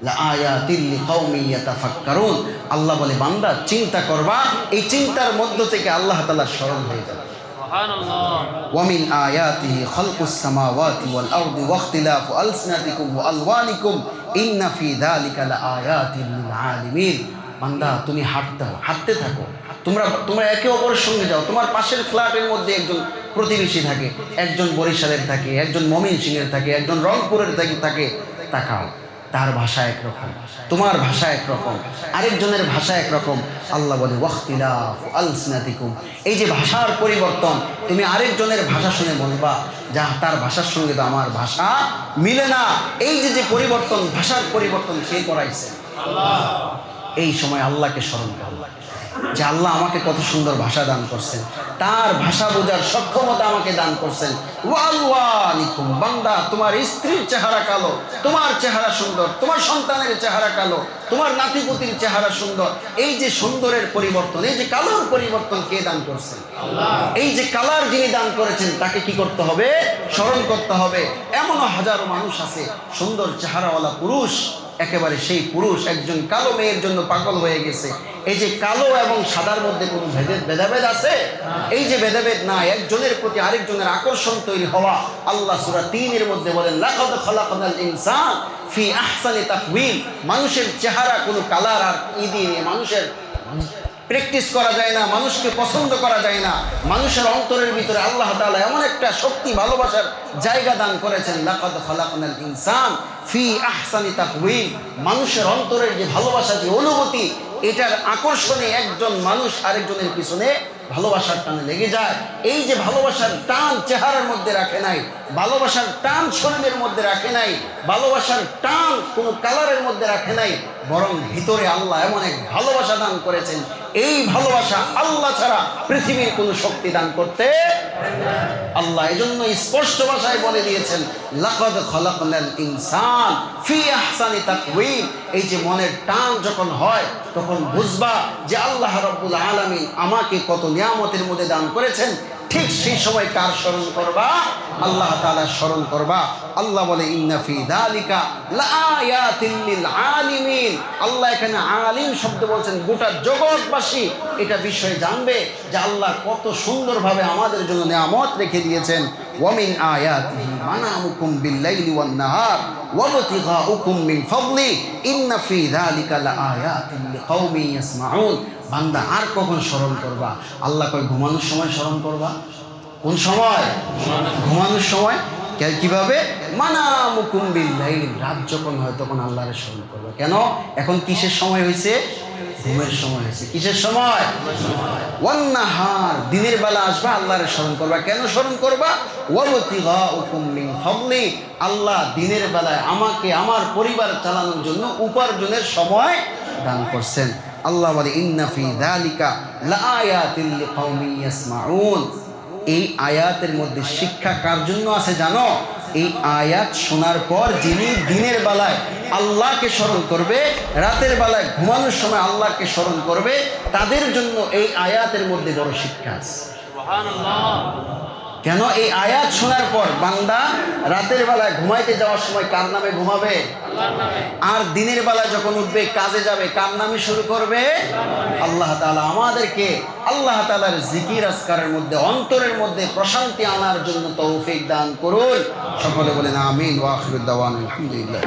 লাআয়াতিন লিকাওমিন ইয়াতাফাক্কারুন। আল্লাহ বলে বান্দা চিন্তা করবা, এই চিন্তার মধ্য থেকে আল্লাহ তাআলা স্মরণ হয়ে যাবে। সুবহানাল্লাহ। ওয়া মিন আয়াতিহি খালকুস সামাওয়াতি ওয়াল আরদি ওয়া ইখতিলাফু আলসিনাতিকুম ওয়া আলওয়ানিকুম ইন্না ফি যালিকা লাআয়াতিন লিল আলিমিন। বান্দা তুমি হাঁটতে থাকো, তোমরা একে অপরের সঙ্গে যাও। তোমার পাশের ফ্ল্যাটের মধ্যে একজন প্রতিবেশী থাকে, একজন বরিশালের থাকে, একজন ময়মনসিংহের থাকে, একজন রংপুরের থাকে, তাকাও, তার ভাষা একরকম, তোমার ভাষা একরকম, আরেকজনের ভাষা একরকম। আল্লাহ বলে ওয়াখতিলাফু আলসিনাতিকুম। এই যে ভাষার পরিবর্তন, তুমি আরেকজনের ভাষা শুনে বলবা যা তার ভাষার সঙ্গে তো আমার ভাষা মিলে না। এই যে পরিবর্তন, ভাষার পরিবর্তন সে করাইছে। এই সময় আল্লাহকে স্মরণ করো যে আল্লাহ আমাকে কত সুন্দর ভাষা দান করছেন, তার ভাষা বোঝার সক্ষমতা আমাকে দান করছেন। ওয়ালওয়ানিকুম, বান্দা তোমার স্ত্রীর চেহারা কালো, তোমার চেহারা সুন্দর, তোমার সন্তানের চেহারা কালো, তোমার নাতিপুতির চেহারা সুন্দর। এই যে সুন্দরের পরিবর্তন, এই যে কালোর পরিবর্তন কে দান করছেন? আল্লাহ। এই যে কালার যিনি দান করেছেন তাকে কি করতে হবে? স্মরণ করতে হবে। এমনও হাজারো মানুষ আছে সুন্দর চেহারাওয়ালা পুরুষ, একেবারে সেই পুরুষ একজন কালো মেয়ের জন্য পাগল হয়ে গেছে। এই যে কালো এবং সাদার মধ্যে কোনো ভেদাভেদ আছে? এই যে ভেদাভেদ না, একজনের প্রতি আরেকজনের আকর্ষণ তৈরি হওয়া। আল্লাহ সূরা ৩-এর মধ্যে বলেন লাকাদ খালাকনাল ইনসান ফি আহসানি তাকওয়িম। মানুষের চেহারা কোনো কালার আর দিয়ে মানুষের প্র্যাকটিস করা যায় না, মানুষকে পছন্দ করা যায় না। মানুষের অন্তরের ভিতরে আল্লাহ তাআলা এমন একটা শক্তি, ভালোবাসার জায়গা দান করেছেন। লাকাদ খালাকনাল ইনসান ফি আহসানি তাকওয়িম। মানুষের অন্তরের যে ভালোবাসা, যে অনুভূতি, এটার আকর্ষণে একজন মানুষ আরেকজনের পিছনে ভালোবাসার টানে লেগে যায়। এই যে ভালোবাসার টান চেহারার মধ্যে রাখে নাই, ভালোবাসার টান শরীরের মধ্যে রাখে নাই, ভালোবাসার টান কোনো কালারের মধ্যে রাখে নাই, বরং ভিতরে আল্লাহ এমন এক ভালোবাসা দান করেছেন। এই ভালোবাসা আল্লাহ ছাড়া পৃথিবীর কোনো শক্তি দান করতে আল্লাহ এজন্য স্পষ্ট ভাষায় বলে দিয়েছেন লাকাদ খালাকনাল ইনসান ফি আহসানি তাকওয়িম। এই যে মনের টান যখন হয় তখন বুঝবা যে আল্লাহ রাব্বুল আলামিন আমাকে কত নিয়ামতের মধ্যে দান করেছেন। ঠিক সেই সময় কার স্মরণ করবা? আল্লাহ তাআলা স্মরণ করবা। আল্লাহ বলে ইন্না ফি যালিকা লাআয়াতিন লিল আলিমিন। আল্লাহ এখানে আলিম শব্দ বলছেন, গোটা জগৎবাসী এটা বিষয়ে জানবে যে আল্লাহ কত সুন্দরভাবে আমাদের জন্য নিয়ামত রেখে দিয়েছেন। ওয়া মিন আয়াতিহি মানামুকুম বিল-লাইলি ওয়ান-নাহার ওয়া ইবতিগাউকুম মিন ফাদলি ইন্না ফি যালিকা লাআয়াতিন লিকাওমিন ইয়াসমাউন। বান্দা আর কখন স্মরণ করবা? আল্লাহ কয় ঘুমানোর সময় স্মরণ করবা। কোন সময়? ঘুমানোর সময়। কিভাবে? মানামুকুম বিল-লাইল, রাত যখন হয় তখন আল্লাহরে স্মরণ করবা। কেন? এখন কিসের সময় হয়েছে? ঘুমের সময় হয়েছে। কিসের সময়? ওয়ান-নাহার, দিনের বেলা আসবা আল্লাহরে স্মরণ করবা। কেন স্মরণ করবা? ওয়াবতিগাউকুম মিন ফাদলি, আল্লাহ দিনের বেলায় আমাকে আমার পরিবার চালানোর জন্য উপার্জনের সময় দান করছেন। আল্লাহ বলে ইন্না ফি যালিকা লাআয়াতিন লিকাওমিন ইয়াসমাউন। এই আয়াতের মধ্যে শিক্ষা কার জন্য আছে জানো? এই আয়াত শোনার পর যিনি দিনের বেলায় আল্লাহকে স্মরণ করবে, রাতের বেলায় ঘুমানোর সময় আল্লাহকে স্মরণ করবে, তাদের জন্য এই আয়াতের মধ্যে বড় শিক্ষা আছে। কেন? এই আয়াত শোনার পর বান্দা রাতের বেলায় ঘুমাইতে যাওয়ার সময় কার নামে ঘুমাবে? আর দিনের বেলায় যখন উঠবে কাজে যাবে কার নামে শুরু করবে? আল্লাহ তাআলা আমাদেরকে আল্লাহ তাআলার জিকির আজকারের মধ্যে অন্তরের মধ্যে প্রশান্তি আনার জন্য তৌফিক দান করুন। সকলে বলেন আমিন। ওয়া আখিরু দাওয়ানা আলহামদুলিল্লাহ।